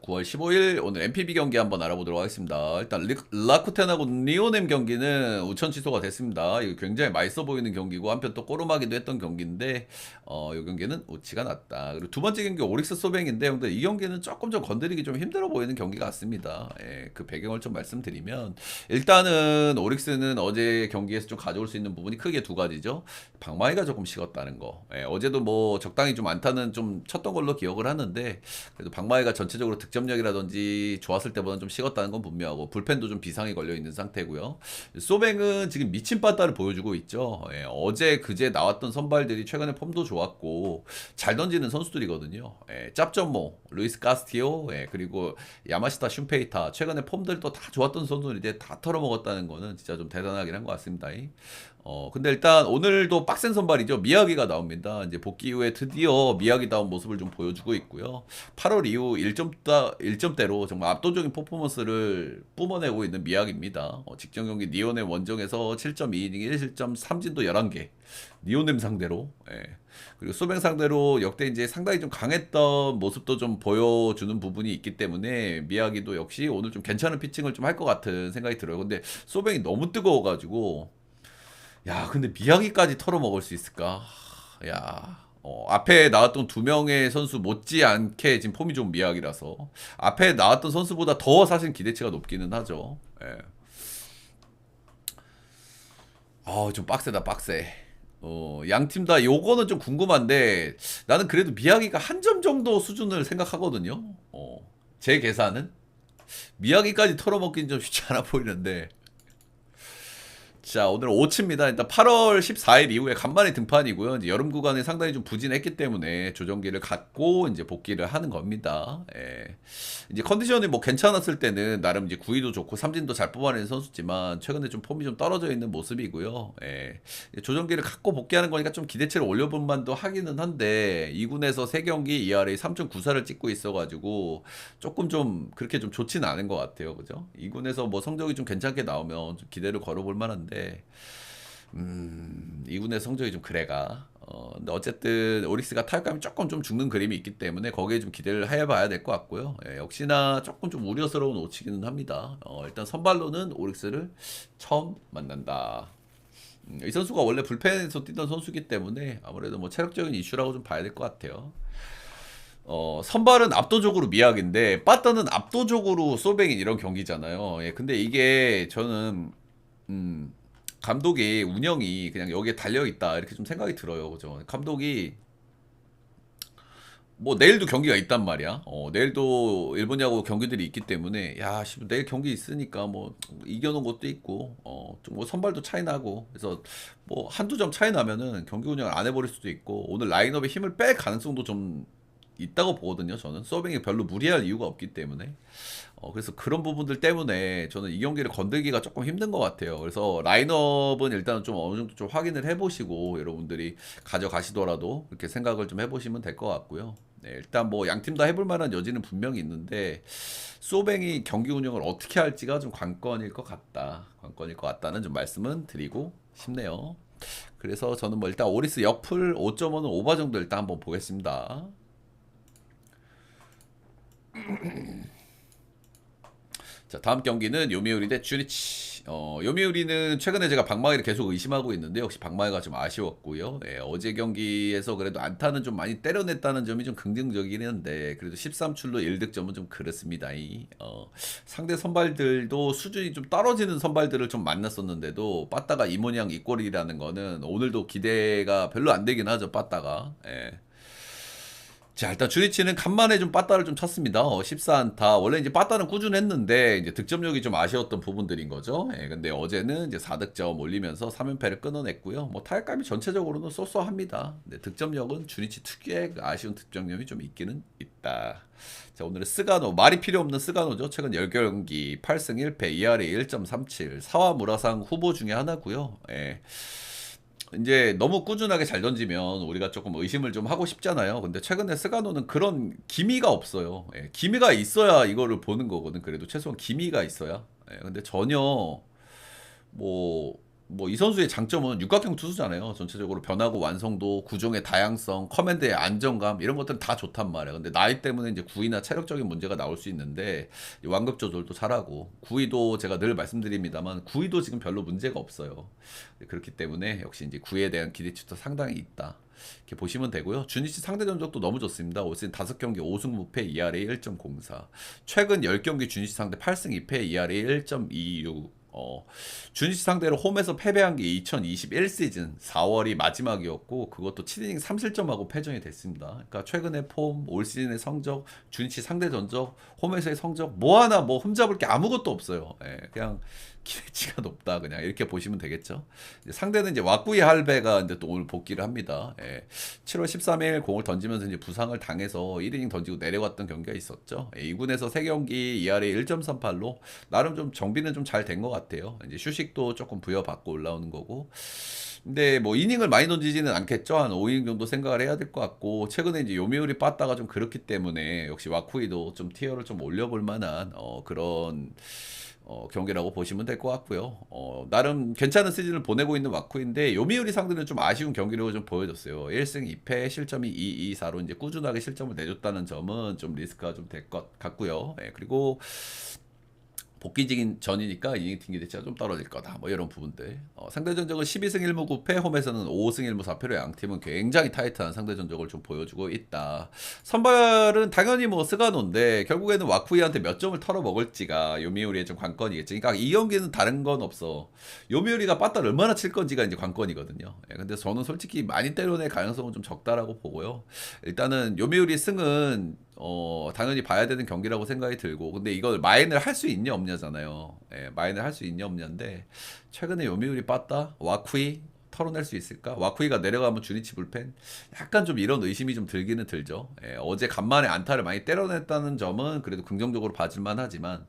9월 15일 오늘 MPB 경기 한번 알아보도록 하겠습니다. 일단 라쿠텐하고 니오넴 경기는 우천 취소가 됐습니다. 이거 굉장히 맛있어 보이는 경기고 한편 또 꼬르마기도 했던 경기인데 이 경기는 우치가 났다. 그리고 두 번째 경기 오릭스 소뱅인데 형들 이 경기는 조금 좀 건드리기 좀 힘들어 보이는 경기 같습니다. 예, 그 배경을 좀 말씀드리면 일단은 오릭스는 어제 경기에서 좀 가져올 수 있는 부분이 크게 두 가지죠. 방망이가 조금 식었다는 거. 예, 어제도 뭐 적당히 좀 안타는 좀 쳤던 걸로 기억을 하는데 그래도 방마이가 전체적으로 득점력이라든지 좋았을 때보다는 좀 식었다는 건 분명하고 불펜도 좀 비상이 걸려 있는 상태고요. 소뱅은 지금 미친 빠따를 보여주고 있죠. 예, 어제 그제 나왔던 선발들이 최근에 폼도 좋았고 잘 던지는 선수들이거든요. 예, 짭점모, 루이스 카스티오, 예, 그리고 야마시타 슌페이타 최근에 폼들도 다 좋았던 선수들이 이제 다 털어먹었다는 거는 진짜 좀 대단하긴 한 것 같습니다. 근데 일단 오늘도 빡센 선발이죠. 미야기가 나옵니다. 이제 복귀 이후에 드디어 미야기다운 모습을 좀 보여주고 있고요. 8월 이후 1점대로 정말 압도적인 퍼포먼스를 뿜어내고 있는 미야기입니다. 직전 경기 니오넴 원정에서 7.2이닝 1실점 3진도 11개. 니오넴 상대로. 예. 그리고 소뱅 상대로 역대 이제 상당히 좀 강했던 모습도 좀 보여주는 부분이 있기 때문에 미야기도 역시 오늘 좀 괜찮은 피칭을 좀 할 것 같은 생각이 들어요. 근데 소뱅이 너무 뜨거워가지고 야, 근데 미야기까지 털어먹을 수 있을까? 야, 앞에 나왔던 두 명의 선수 못지않게 지금 폼이 좀 미약이라서 앞에 나왔던 선수보다 더 사실 기대치가 높기는 하죠. 예. 좀 빡세다, 빡세. 양 팀 다 요거는 좀 궁금한데 나는 그래도 미야기가 한 점 정도 수준을 생각하거든요. 제 계산은 미야기까지 털어먹기는 좀 쉽지 않아 보이는데 자, 오늘 5치입니다. 일단 8월 14일 이후에 간만에 등판이고요. 이제 여름 구간에 상당히 좀 부진했기 때문에 조정기를 갖고 이제 복귀를 하는 겁니다. 예. 이제 컨디션이 뭐 괜찮았을 때는 나름 이제 구위도 좋고 삼진도 잘 뽑아내는 선수지만 최근에 좀 폼이 좀 떨어져 있는 모습이고요. 예. 조정기를 갖고 복귀하는 거니까 좀 기대치를 올려볼 만도 하기는 한데 2군에서 3경기 ERA 3.94를 찍고 있어가지고 조금 좀 그렇게 좀 좋지는 않은 것 같아요. 그죠? 2군에서 뭐 성적이 좀 괜찮게 나오면 좀 기대를 걸어볼 만한데 2군의 성적이 좀 그래가. 근데 어쨌든 오릭스가 타격감이 조금 좀 죽는 그림이 있기 때문에 거기에 좀 기대를 해봐야 될 것 같고요. 예, 역시나 조금 좀 우려스러운 오치기는 합니다. 일단 선발로는 오릭스를 처음 만난다. 이 선수가 원래 불펜에서 뛰던 선수기 때문에 아무래도 뭐 체력적인 이슈라고 좀 봐야 될 것 같아요. 선발은 압도적으로 미약인데 빠따는 압도적으로 소뱅인 이런 경기잖아요. 예, 근데 이게 저는 감독이 운영이 그냥 여기에 달려 있다 이렇게 좀 생각이 들어요. 그죠? 감독이 뭐 내일도 경기가 있단 말이야. 내일도 일본 야구 경기들이 있기 때문에 야, 씨, 내일 경기 있으니까 뭐 이겨놓은 것도 있고 좀뭐 선발도 차이 나고 그래서 뭐 한두 점 차이 나면은 경기 운영을 안 해버릴 수도 있고 오늘 라인업에 힘을 뺄 가능성도 좀 있다고 보거든요. 저는 서빙이 별로 무리할 이유가 없기 때문에 그래서 그런 부분들 때문에 저는 이 경기를 건들기가 조금 힘든 것 같아요. 그래서 라인업은 일단 좀 어느 정도 좀 확인을 해보시고 여러분들이 가져가시더라도 이렇게 생각을 좀 해보시면 될 것 같고요. 네, 일단 뭐 양 팀 다 해볼 만한 여지는 분명히 있는데 소뱅이 경기 운영을 어떻게 할지가 좀 관건일 것 같다. 관건일 것 같다는 좀 말씀은 드리고 싶네요. 그래서 저는 뭐 일단 오리스 역풀 5.5는 오버 정도 일단 한번 보겠습니다. 자, 다음 경기는 요미우리 대 쭈리치. 요미우리는 최근에 제가 방망이를 계속 의심하고 있는데 역시 방망이가 좀 아쉬웠고요. 예, 어제 경기에서 그래도 안타는 좀 많이 때려냈다는 점이 좀 긍정적이긴 한데 그래도 13출루 1득점은 좀 그렇습니다. 상대 선발들도 수준이 좀 떨어지는 선발들을 좀 만났었는데도 빠따가 이 모양 이 꼴이라는 거는 오늘도 기대가 별로 안 되긴 하죠. 빠따가. 예. 자, 일단 주리치는 간만에 좀 빠따를 좀 쳤습니다. 14안타. 원래 이제 빠따는 꾸준했는데 이제 득점력이 좀 아쉬웠던 부분들인 거죠. 예, 근데 어제는 이제 4득점 올리면서 3연패를 끊어냈고요. 뭐 타격감이 전체적으로는 쏘쏘합니다. 근데 득점력은 주리치 특유의 그 아쉬운 득점력이 좀 있기는 있다. 자, 오늘은 스가노, 말이 필요 없는 스가노죠. 최근 10경기 8승 1패, ERA 1.37, 사와 무라상 후보 중에 하나고요. 예. 이제 너무 꾸준하게 잘 던지면 우리가 조금 의심을 좀 하고 싶잖아요. 근데 최근에 스가노는 그런 기미가 없어요. 예, 기미가 있어야 이거를 보는 거거든. 그래도 최소한 기미가 있어야. 예, 근데 전혀 뭐 뭐 이 선수의 장점은 육각형 투수잖아요. 전체적으로 변화구 완성도, 구종의 다양성, 커맨드의 안정감 이런 것들은 다 좋단 말이야. 근데 나이 때문에 이제 구위나 체력적인 문제가 나올 수 있는데 이 완급 조절도 잘하고 구위도 제가 늘 말씀드립니다만 구위도 지금 별로 문제가 없어요. 그렇기 때문에 역시 이제 구위에 대한 기대치도 상당히 있다. 이렇게 보시면 되고요. 주니치 상대 전적도 너무 좋습니다. 올 시즌 5경기 5승 무패 ERA 1.04. 최근 10경기 주니치 상대 8승 2패 ERA 1.26. 주니치 상대로 홈에서 패배한 게 2021 시즌 4월이 마지막이었고 그것도 7이닝 3실점하고 패전이 됐습니다. 그러니까 최근의 폼, 올 시즌의 성적, 주니치 상대 전적, 홈에서의 성적 뭐 하나 뭐 흠잡을 게 아무것도 없어요. 예, 그냥 기대치가 높다 그냥 이렇게 보시면 되겠죠. 이제 상대는 이제 왁구이 할배가 이제 또 오늘 복귀를 합니다. 예, 7월 13일 공을 던지면서 이제 부상을 당해서 1이닝 던지고 내려갔던 경기가 있었죠. 예, 2군에서 3경기 ERA 1.38로 나름 좀 정비는 좀 잘 된 것 같아요. 이제 휴식도 조금 부여받고 올라오는 거고. 근데 뭐 이닝을 많이 던지지는 않겠죠. 한 5이닝 정도 생각을 해야 될 것 같고 최근에 이제 요미우리 빠따가 좀 그렇기 때문에 역시 와쿠이도 좀 티어를 좀 올려볼 만한 그런 경기라고 보시면 될 것 같고요. 나름 괜찮은 시즌을 보내고 있는 와쿠인데 요미우리 상대는 좀 아쉬운 경기력을 좀 보여줬어요. 1승 2패 실점이 2.24로 이제 꾸준하게 실점을 내줬다는 점은 좀 리스크가 좀 될 것 같고요. 예, 그리고 복귀직인 전이니까 이닝 팀 기대치가 좀 떨어질 거다. 뭐 이런 부분들. 상대 전적은 12승 1무 9패, 홈에서는 5승 1무 4패로 양팀은 굉장히 타이트한 상대 전적을 좀 보여주고 있다. 선발은 당연히 뭐 스가노인데 결국에는 와쿠이한테 몇 점을 털어 먹을지가 요미우리의 좀 관건이겠죠. 그러니까 이 경기는 다른 건 없어. 요미우리가 빠따를 얼마나 칠 건지가 이제 관건이거든요. 예, 근데 저는 솔직히 많이 때려낼 가능성은 좀 적다라고 보고요. 일단은 요미우리 승은 당연히 봐야 되는 경기라고 생각이 들고, 근데 이걸 마인을 할 수 있냐 없냐잖아요. 예, 마인을 할 수 있냐 없냐인데, 최근에 요미우리 빠따, 와쿠이, 털어낼 수 있을까? 와쿠이가 내려가면 주니치 불펜? 약간 좀 이런 의심이 좀 들기는 들죠. 예, 어제 간만에 안타를 많이 때려냈다는 점은 그래도 긍정적으로 봐줄만 하지만,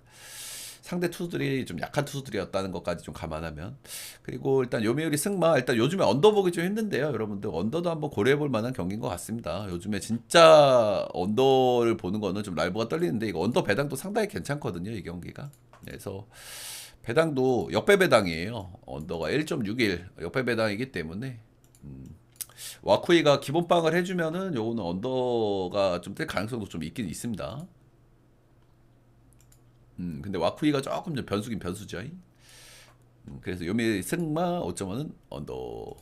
상대 투수들이 좀 약한 투수들이었다는 것까지 좀 감안하면 그리고 일단 요미우리 승마 일단 요즘에 언더 보기 좀 힘든데요 여러분들 언더도 한번 고려해볼 만한 경기인 것 같습니다. 요즘에 진짜 언더를 보는 거는 좀 라이브가 떨리는데 이거 언더 배당도 상당히 괜찮거든요 이 경기가. 그래서 배당도 역배 배당이에요. 언더가 1.61 역배 배당이기 때문에 와쿠이가 기본빵을 해주면은 요거는 언더가 좀 뜰 가능성도 좀 있긴 있습니다. 근데 와쿠이가 조금 좀 변수긴 변수죠. 그래서 요미 승마 5.5는 언더.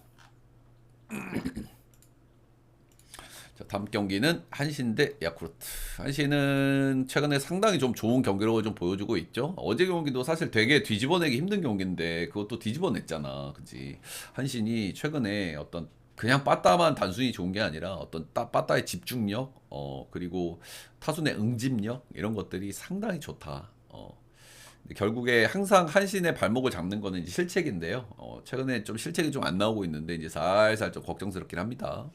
자, 다음 경기는 한신 대 야쿠르트. 한신은 최근에 상당히 좀 좋은 경기력을 좀 보여주고 있죠. 어제 경기도 사실 되게 뒤집어내기 힘든 경기인데 그것도 뒤집어냈잖아. 그지? 한신이 최근에 어떤 그냥 빠따만 단순히 좋은 게 아니라 어떤 빠따의 집중력, 그리고 타순의 응집력 이런 것들이 상당히 좋다. 결국에 항상 한신의 발목을 잡는 거는 이제 실책인데요. 최근에 좀 실책이 좀 안 나오고 있는데 이제 살살 좀 걱정스럽긴 합니다.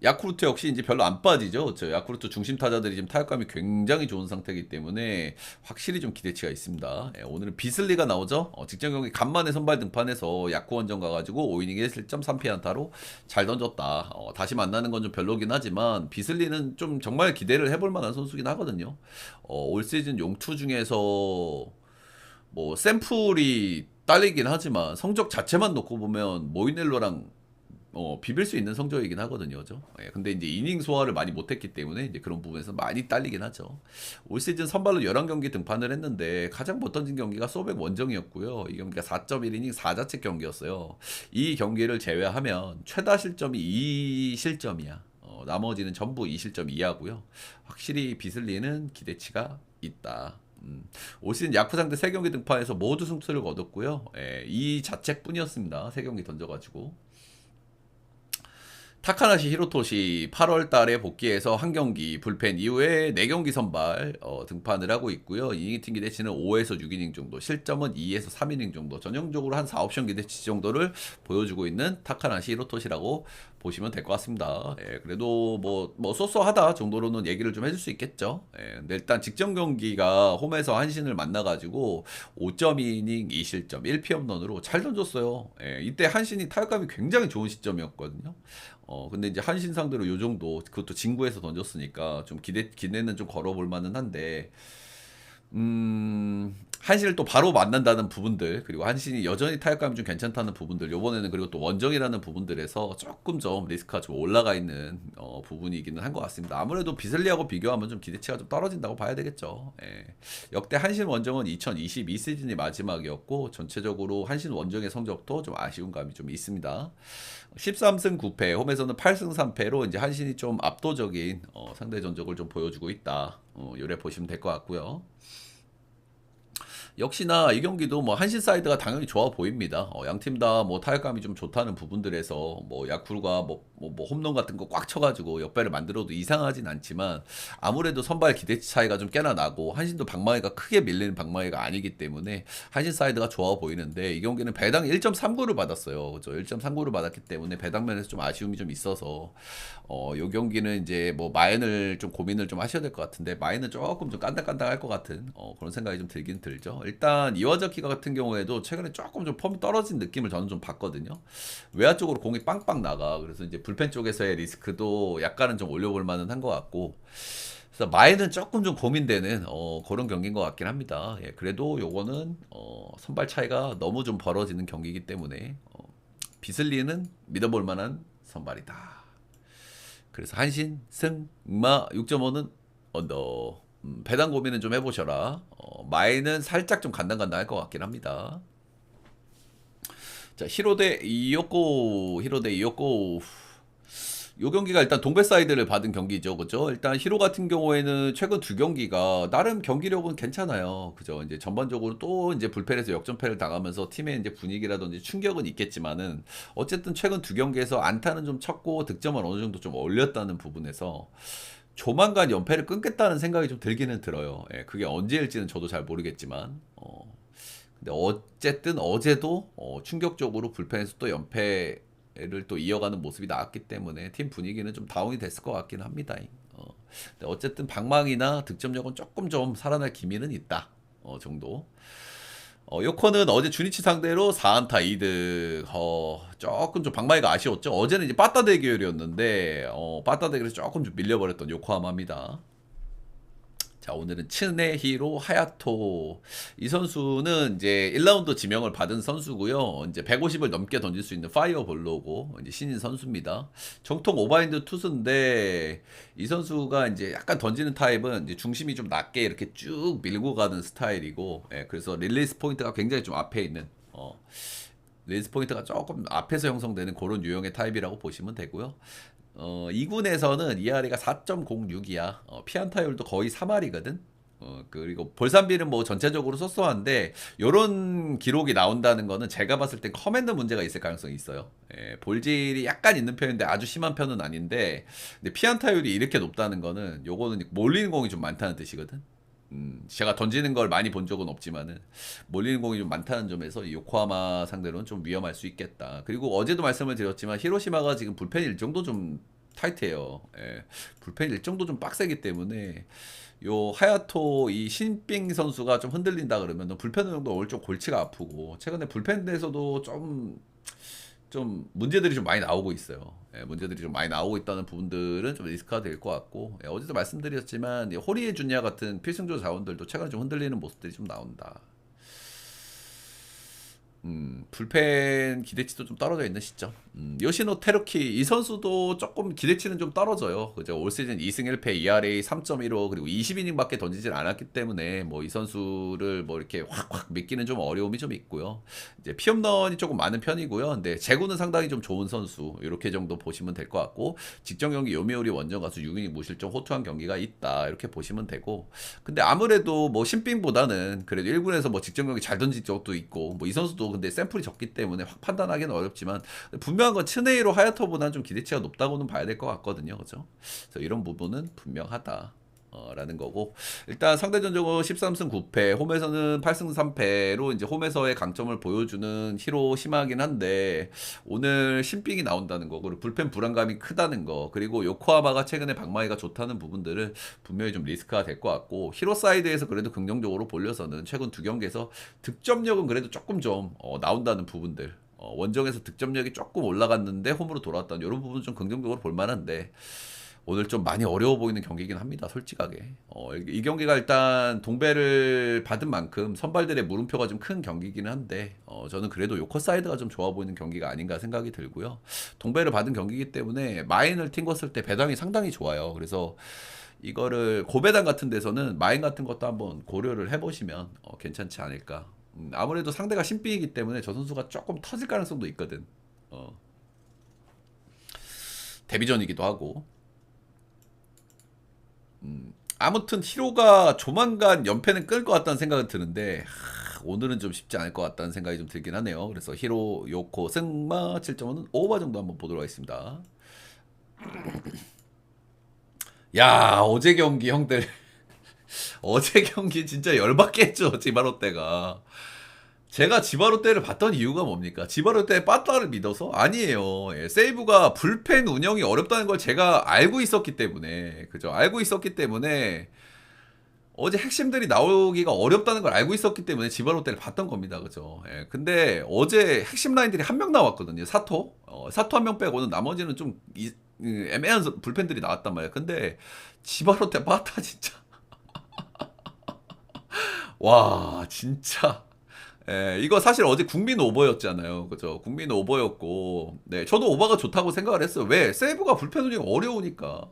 야쿠르트 역시 이제 별로 안 빠지죠. 저 야쿠르트 중심 타자들이 지금 타격감이 굉장히 좋은 상태이기 때문에 확실히 좀 기대치가 있습니다. 예, 오늘은 비슬리가 나오죠. 직전 경기 간만에 선발 등판해서 야쿠 원정 가가지고 5이닝 1실점 3피 안타로 잘 던졌다. 다시 만나는 건 좀 별로긴 하지만 비슬리는 좀 정말 기대를 해볼 만한 선수긴 하거든요. 올 시즌 용투 중에서 뭐 샘플이 딸리긴 하지만 성적 자체만 놓고 보면 모이넬로랑 비빌 수 있는 성적이긴 하거든요. 그죠? 예, 근데 이제 이닝 소화를 많이 못했기 때문에 이제 그런 부분에서 많이 딸리긴 하죠. 올 시즌 선발로 11경기 등판을 했는데 가장 못 던진 경기가 소백 원정이었고요. 이 경기가 4.1이닝 4자책 경기였어요. 이 경기를 제외하면 최다 실점이 2실점이야. 나머지는 전부 2실점 이하고요. 확실히 비슬리는 기대치가 있다. 올 시즌 야쿠 상대 3경기 등판해서 모두 승수를 거뒀고요. 예, 이 자책뿐이었습니다. 3경기 던져가지고. 타카나시 히로토시 8월 달에 복귀해서 한 경기 불펜 이후에 4경기 선발 등판을 하고 있고요. 이닝 팀 기대치는 5에서 6이닝 정도, 실점은 2에서 3이닝 정도, 전형적으로 한 4옵션 기대치 정도를 보여주고 있는 타카나시 히로토시라고 보시면 될 것 같습니다. 예, 그래도 뭐 쏘쏘하다 정도로는 얘기를 좀 해줄 수 있겠죠. 예, 근데 일단 직전 경기가 홈에서 한신을 만나가지고 5.2이닝 2실점 1피홈런으로 잘 던졌어요. 예, 이때 한신이 타격감이 굉장히 좋은 시점이었거든요. 근데 이제 한신 상대로 요 정도 그것도 진구에서 던졌으니까 좀 기대는 좀 걸어볼 만은 한데 한신을 또 바로 만난다는 부분들, 그리고 한신이 여전히 타격감이 좀 괜찮다는 부분들, 요번에는 그리고 또 원정이라는 부분들에서 조금 좀 리스크가 좀 올라가 있는 부분이기는 한 것 같습니다. 아무래도 비슬리하고 비교하면 좀 기대치가 좀 떨어진다고 봐야 되겠죠. 예. 역대 한신 원정은 2022 시즌이 마지막이었고 전체적으로 한신 원정의 성적도 좀 아쉬운 감이 좀 있습니다. 13승 9패, 홈에서는 8승 3패로 이제 한신이 좀 압도적인 상대 전적을 좀 보여주고 있다. 요래 보시면 될 것 같고요. 역시나 이 경기도 뭐 한신 사이드가 당연히 좋아 보입니다. 양팀 다 뭐 타격감이 좀 좋다는 부분들에서 뭐 야쿠르가 뭐 홈런 같은 거 꽉 쳐가지고 역배를 만들어도 이상하진 않지만 아무래도 선발 기대치 차이가 좀 꽤나 나고 한신도 방망이가 크게 밀리는 방망이가 아니기 때문에 한신 사이드가 좋아 보이는데 이 경기는 배당 1.39를 받았어요. 그죠? 1.39를 받았기 때문에 배당 면에서 좀 아쉬움이 좀 있어서 요 경기는 이제 뭐 마인을 좀 고민을 좀 하셔야 될 것 같은데 마인은 조금 좀 깐당깐당할 것 같은 그런 생각이 좀 들긴 들죠. 일단 이와자키가 같은 경우에도 최근에 조금 좀 폼이 떨어진 느낌을 저는 좀 받거든요. 외야 쪽으로 공이 빵빵 나가. 그래서 이제 불펜 쪽에서의 리스크도 약간은 좀 올려볼 만은 한 것 같고. 그래서 마인은 조금 좀 고민되는 그런 경기인 것 같긴 합니다. 예, 그래도 요거는 선발 차이가 너무 좀 벌어지는 경기이기 때문에 비슬리는 믿어볼 만한 선발이다. 그래서 한신 승마 6.5는 언더. 배당 고민은 좀 해보셔라. 마이는 살짝 좀 간당간당할 것 같긴 합니다. 자, 히로대 이요코, 히로대 이요코. 요 경기가 일단 동배 사이드를 받은 경기죠, 그죠? 일단 히로 같은 경우에는 최근 두 경기가 나름 경기력은 괜찮아요, 그죠? 이제 전반적으로 또 이제 불펜에서 역전패를 당하면서 팀의 이제 분위기라든지 충격은 있겠지만은 어쨌든 최근 두 경기에서 안타는 좀 쳤고 득점은 어느 정도 좀 올렸다는 부분에서 조만간 연패를 끊겠다는 생각이 좀 들기는 들어요. 예, 그게 언제일지는 저도 잘 모르겠지만, 근데 어쨌든 어제도 충격적으로 불펜에서 또 연패를 또 이어가는 모습이 나왔기 때문에 팀 분위기는 좀 다운이 됐을 것 같긴 합니다. 근데 어쨌든 방망이나 득점력은 조금 좀 살아날 기미는 있다. 정도. 요코는 어제 주니치 상대로 4안타 2득. 조금 좀 방망이가 아쉬웠죠. 어제는 이제 빠따 대결이었는데 빠따 대결에서 조금 좀 밀려버렸던 요코하마입니다. 자, 오늘은 츠네히로 하야토. 이 선수는 이제 1라운드 지명을 받은 선수고요. 이제 150을 넘게 던질 수 있는 파이어볼로고 이제 신인 선수입니다. 정통 오바인드 투수인데 이 선수가 이제 약간 던지는 타입은 이제 중심이 좀 낮게 이렇게 쭉 밀고 가는 스타일이고, 예, 그래서 릴리스 포인트가 굉장히 좀 앞에 있는 릴리스 포인트가 조금 앞에서 형성되는 그런 유형의 타입이라고 보시면 되고요. 2군에서는 ERA가 4.06이야. 피안타율도 거의 3할이거든. 그리고 볼산비는 뭐 전체적으로 쏘쏘한데 요런 기록이 나온다는 거는 제가 봤을 땐 커맨드 문제가 있을 가능성이 있어요. 예, 볼질이 약간 있는 편인데 아주 심한 편은 아닌데 근데 피안타율이 이렇게 높다는 거는 요거는 몰리는 공이 좀 많다는 뜻이거든. 제가 던지는 걸 많이 본 적은 없지만은 몰리는 공이 좀 많다는 점에서 이 요코하마 상대로는 좀 위험할 수 있겠다. 그리고 어제도 말씀을 드렸지만 히로시마가 지금 불펜 일정도 좀 타이트해요. 예. 불펜 일정도 좀 빡세기 때문에 요 하야토 이 신빙 선수가 좀 흔들린다 그러면 불펜 정도 올 좀 골치가 아프고 최근에 불펜에서도 좀 문제들이 좀 많이 나오고 있어요. 예, 문제들이 좀 많이 나오고 있다는 부분들은 좀 리스크가 될 것 같고, 예, 어제도 말씀드렸지만 호리에 준야 같은 필승조 자원들도 최근에 좀 흔들리는 모습들이 좀 나온다. 불펜 기대치도 좀 떨어져 있는 시점. 요시노 테루키 이 선수도 조금 기대치는 좀 떨어져요. 그죠? 올 시즌 2승 1패 ERA 3.15 그리고 20이닝밖에 던지질 않았기 때문에 뭐 이 선수를 뭐 이렇게 확 믿기는 좀 어려움이 좀 있고요. 이제 피홈런이 조금 많은 편이고요. 근데 제구는 상당히 좀 좋은 선수 이렇게 정도 보시면 될 것 같고 직전 경기 요미우리 원정 가수 6이닝 무실점 호투한 경기가 있다 이렇게 보시면 되고 근데 아무래도 뭐 신빙보다는 그래도 1군에서 뭐 직전 경기 잘 던진 적도 있고 뭐 이 선수도 근데 샘플이 적기 때문에 확 판단하기는 어렵지만 분명한 건 츠네이로 하야토보다는 좀 기대치가 높다고는 봐야 될 것 같거든요. 그죠? 그래서 이런 부분은 분명하다. 라는 거고 일단 상대 전적은 13승 9패 홈에서는 8승 3패로 이제 홈에서의 강점을 보여주는 히로시마긴 한데 오늘 신빙이 나온다는 거 그리고 불펜 불안감이 크다는 거 그리고 요코하마가 최근에 방망이가 좋다는 부분들은 분명히 좀 리스크가 될 것 같고 히로 사이드에서 그래도 긍정적으로 볼려서는 최근 두 경기에서 득점력은 그래도 조금 좀 나온다는 부분들 원정에서 득점력이 조금 올라갔는데 홈으로 돌아왔다는 이런 부분 좀 긍정적으로 볼 만한데 오늘 좀 많이 어려워 보이는 경기이긴 합니다. 솔직하게. 이 경기가 일단 동배를 받은 만큼 선발들의 물음표가 좀 큰 경기이긴 한데 저는 그래도 요커 사이드가 좀 좋아 보이는 경기가 아닌가 생각이 들고요. 동배를 받은 경기이기 때문에 마인을 튕겼을 때 배당이 상당히 좋아요. 그래서 이거를 고배당 같은 데서는 마인 같은 것도 한번 고려를 해보시면 괜찮지 않을까. 아무래도 상대가 신비이기 때문에 저 선수가 조금 터질 가능성도 있거든. 데뷔전이기도 하고. 아무튼 히로가 조만간 연패는 끌 것 같다는 생각은 드는데 오늘은 좀 쉽지 않을 것 같다는 생각이 좀 들긴 하네요. 그래서 히로 요코 승마 7.5는 오버 정도 한번 보도록 하겠습니다. 야 어제 경기 형들 어제 경기 진짜 열받게 했죠. 지바롯데가. 제가 지바롯데를 봤던 이유가 뭡니까? 지바롯데의 빠따를 믿어서? 아니에요. 예, 세이브가 불펜 운영이 어렵다는 걸 제가 알고 있었기 때문에 그죠? 알고 있었기 때문에 어제 핵심들이 나오기가 어렵다는 걸 알고 있었기 때문에 지바롯데를 봤던 겁니다. 그죠? 예, 근데 어제 핵심 라인들이 한 명 나왔거든요. 사토. 사토 한 명 빼고는 나머지는 좀 애매한 불펜들이 나왔단 말이야. 근데 지바롯데 빠따 진짜. 와, 진짜. 예, 이거 사실 어제 국민 오버였잖아요. 그죠? 국민 오버였고, 네, 저도 오버가 좋다고 생각을 했어요. 왜? 세이브가 불펜 운이 어려우니까.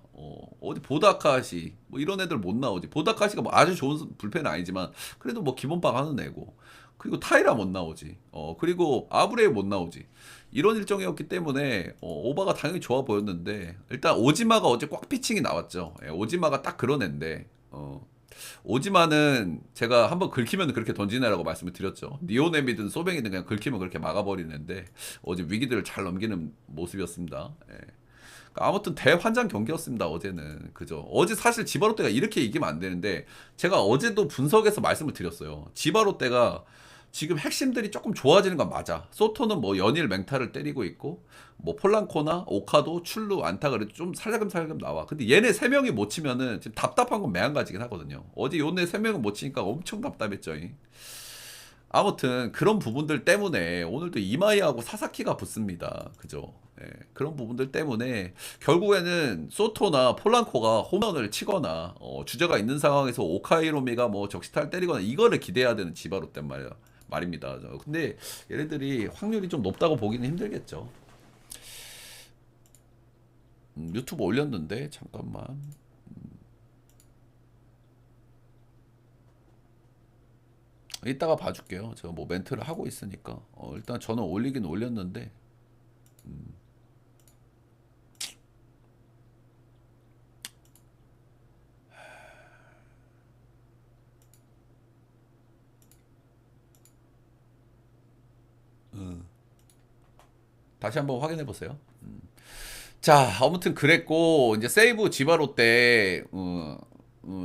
어디 보다카시, 뭐 이런 애들 못 나오지. 보다카시가 뭐 아주 좋은 불펜은 아니지만, 그래도 뭐 기본빵 하는 애고. 그리고 타이라 못 나오지. 그리고 아브레이 못 나오지. 이런 일정이었기 때문에, 오버가 당연히 좋아 보였는데, 일단 오지마가 어제 꽉 피칭이 나왔죠. 예, 오지마가 딱 그런 애인데, 오지마는 제가 한번 긁히면 그렇게 던지네라고 말씀을 드렸죠. 니오넴이든 소뱅이든 그냥 긁히면 그렇게 막아버리는데 어제 위기들을 잘 넘기는 모습이었습니다. 예. 그러니까 아무튼 대환장 경기였습니다. 어제는 그죠. 어제 사실 지바롯데가 이렇게 이기면 안 되는데 제가 어제도 분석에서 말씀을 드렸어요. 지바롯데가 지금 핵심들이 조금 좋아지는 건 맞아. 소토는 뭐 연일 맹타를 때리고 있고 뭐 폴란코나 오카도 출루 안타 그래도 좀 살금살금 나와. 근데 얘네 세 명이 못 치면은 지금 답답한 건 매한가지긴 하거든요. 어제 요네 세 명은 못 치니까 엄청 답답했죠. 아무튼 그런 부분들 때문에 오늘도 이마이하고 사사키가 붙습니다. 그죠? 예, 그런 부분들 때문에 결국에는 소토나 폴란코가 홈런을 치거나 주자가 있는 상황에서 오카이로미가 뭐 적시타를 때리거나 이거를 기대해야 되는 지바롯단 말입니다. 근데 얘네들이 확률이 좀 높다고 보기는 힘들겠죠. 유튜브 올렸는데 잠깐만. 이따가 봐줄게요. 제가 뭐 멘트를 하고 있으니까. 일단 저는 올리긴 올렸는데. 다시 한번 확인해 보세요. 자, 아무튼 그랬고 이제 세이브 지바로 때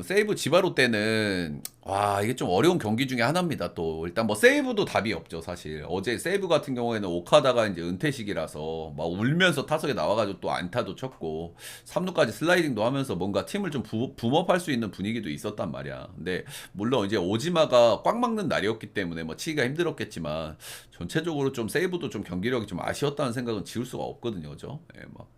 세이브 지바로 때는 와 이게 좀 어려운 경기 중에 하나입니다. 또 일단 뭐 세이브도 답이 없죠 사실. 어제 세이브 같은 경우에는 오카다가 이제 은퇴식이라서 막 울면서 타석에 나와가지고 또 안타도 쳤고 3루까지 슬라이딩도 하면서 뭔가 팀을 좀 붐업할 수 있는 분위기도 있었단 말이야. 근데 물론 이제 오지마가 꽉 막는 날이었기 때문에 뭐 치기가 힘들었겠지만 전체적으로 좀 세이브도 좀 경기력이 좀 아쉬웠다는 생각은 지울 수가 없거든요, 그죠? 예, 막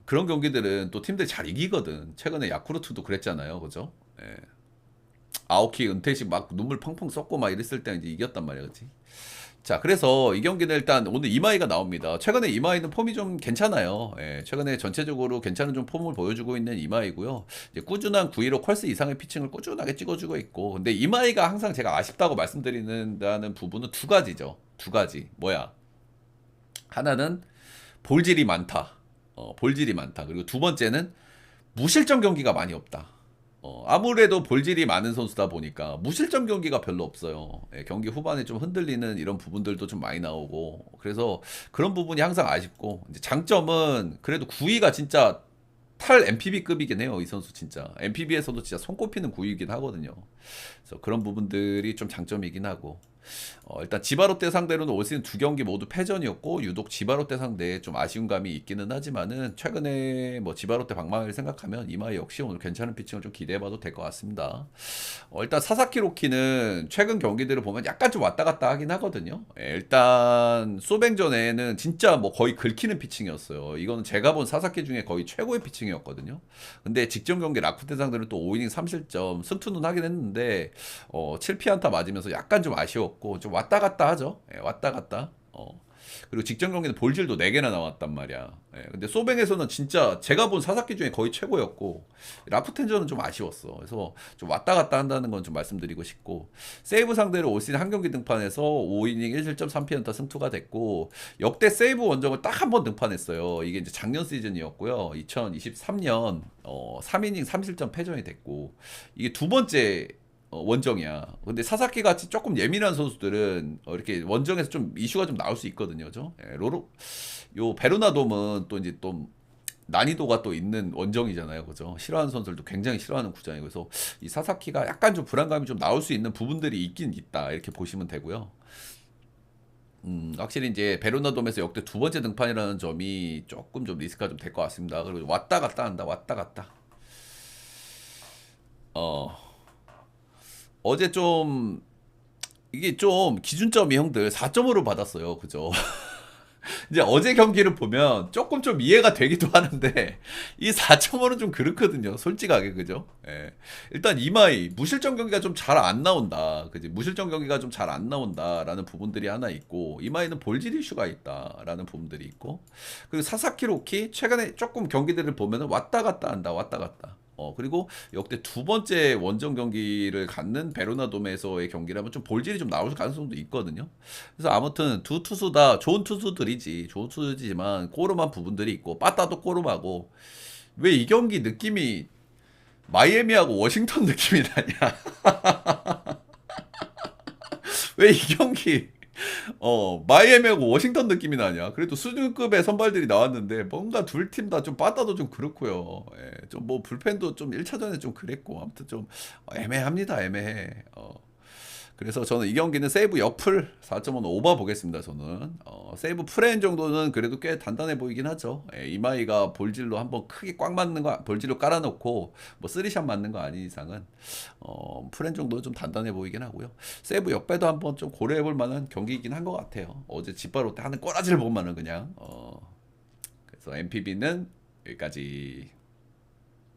그런 경기들은 또 팀들이 잘 이기거든. 최근에 야쿠르트도 그랬잖아요. 그죠? 예. 아오키 은퇴식 막 눈물 펑펑 쏟고 막 이랬을 때 이제 이겼단 말이야. 그치? 자, 그래서 이 경기는 일단 오늘 이마이가 나옵니다. 최근에 이마이는 폼이 좀 괜찮아요. 예, 최근에 전체적으로 괜찮은 좀 폼을 보여주고 있는 이마이고요. 이제 꾸준한 915 퀄스 이상의 피칭을 꾸준하게 찍어주고 있고. 근데 이마이가 항상 제가 아쉽다고 말씀드리는다는 부분은 두 가지죠. 두 가지. 뭐야? 하나는 볼질이 많다. 볼질이 많다. 그리고 두 번째는 무실점 경기가 많이 없다. 아무래도 볼질이 많은 선수다 보니까 무실점 경기가 별로 없어요. 예, 경기 후반에 좀 흔들리는 이런 부분들도 좀 많이 나오고 그래서 그런 부분이 항상 아쉽고 이제 장점은 그래도 9위가 진짜 탈 MPB급이긴 해요. 이 선수 진짜 MPB에서도 진짜 손꼽히는 9위이긴 하거든요. 그래서 그런 부분들이 좀 장점이긴 하고 일단 지바롯데 상대로는 올 시즌 두 경기 모두 패전이었고 유독 지바롯데 상대에 좀 아쉬운 감이 있기는 하지만은 최근에 뭐 지바롯데 방망이를 생각하면 이마이 역시 오늘 괜찮은 피칭을 좀 기대해봐도 될 것 같습니다. 일단 사사키 로키는 최근 경기들을 보면 약간 좀 왔다 갔다 하긴 하거든요. 일단 소뱅전에는 진짜 뭐 거의 긁히는 피칭이었어요. 이거는 제가 본 사사키 중에 거의 최고의 피칭이었거든요. 근데 직전 경기 라쿠테 상대는 또 5이닝 3실점 승투는 하긴 했는데 7피안타 맞으면서 약간 좀 아쉬웠고 좀 왔다 갔다 하죠. 왔다 갔다. 그리고 직전 경기는 볼질도 4개나 나왔단 말이야. 근데 소뱅에서는 진짜 제가 본 사사키 중에 거의 최고였고 라쿠텐전은 좀 아쉬웠어. 그래서 좀 왔다 갔다 한다는 건 좀 말씀드리고 싶고 세이브 상대로 올 시즌 한 경기 등판해서 5이닝 1실점 3피안타 승투가 됐고 역대 세이브 원정을 딱 한 번 등판했어요. 이게 이제 작년 시즌이었고요. 2023년 3이닝 3실점 패전이 됐고 이게 두 번째 원정이야. 근데 사사키 같이 조금 예민한 선수들은 이렇게 원정에서 좀 이슈가 좀 나올 수 있거든요. 그죠? 요 베르나돔은 또 이제 또 난이도가 또 있는 원정이잖아요. 그죠? 싫어하는 선수들도 굉장히 싫어하는 구장이고 그래서 이 사사키가 약간 좀 불안감이 좀 나올 수 있는 부분들이 있긴 있다. 이렇게 보시면 되고요. 확실히 이제 베르나돔에서 역대 두 번째 등판이라는 점이 조금 좀 리스크가 좀 될 것 같습니다. 그리고 왔다 갔다 한다. 왔다 갔다. 어. 어제 좀 이게 좀 기준점이 형들 4.5를 받았어요. 그죠? 이제 어제 경기를 보면 조금 좀 이해가 되기도 하는데 이 4.5는 좀 그렇거든요. 솔직하게 그죠? 일단 이마이 무실점 경기가 좀 잘 안 나온다. 그지? 무실점 경기가 좀 잘 안 나온다라는 부분들이 하나 있고 이마이는 볼질 이슈가 있다라는 부분들이 있고 그리고 사사키 로키 최근에 조금 경기들을 보면은 왔다 갔다 한다. 왔다 갔다. 그리고 역대 두 번째 원정 경기를 갖는 베로나돔에서의 경기라면 좀 볼질이 좀 나올 가능성도 있거든요. 그래서 아무튼 두 투수 다 좋은 투수들이지. 좋은 투수지만 꼬름한 부분들이 있고 빠따도 꼬름하고 왜 이 경기 느낌이 마이애미하고 워싱턴 느낌이 나냐? 왜 이 경기 마이애미하고 워싱턴 느낌이 나냐? 그래도 수준급의 선발들이 나왔는데 뭔가 둘 팀 다 좀 빠따도 좀 그렇고요. 좀 뭐 불펜도 좀 1차전에 좀 그랬고 아무튼 좀 애매합니다. 애매해. 그래서 저는 이 경기는 세이브 역풀 4.5는 오버 보겠습니다. 저는 세이브 프레임 정도는 그래도 꽤 단단해 보이긴 하죠. 이마이가 볼질로 한번 크게 꽉 맞는 거 볼질로 깔아놓고 뭐 쓰리샷 맞는 거 아닌 이상은 프레임 정도는 좀 단단해 보이긴 하고요. 세이브 역배도 한번 좀 고려해볼 만한 경기이긴 한 것 같아요. 어제 짓바로 때 하는 꼬라지를 보면은 그냥 그래서 MPB는 여기까지.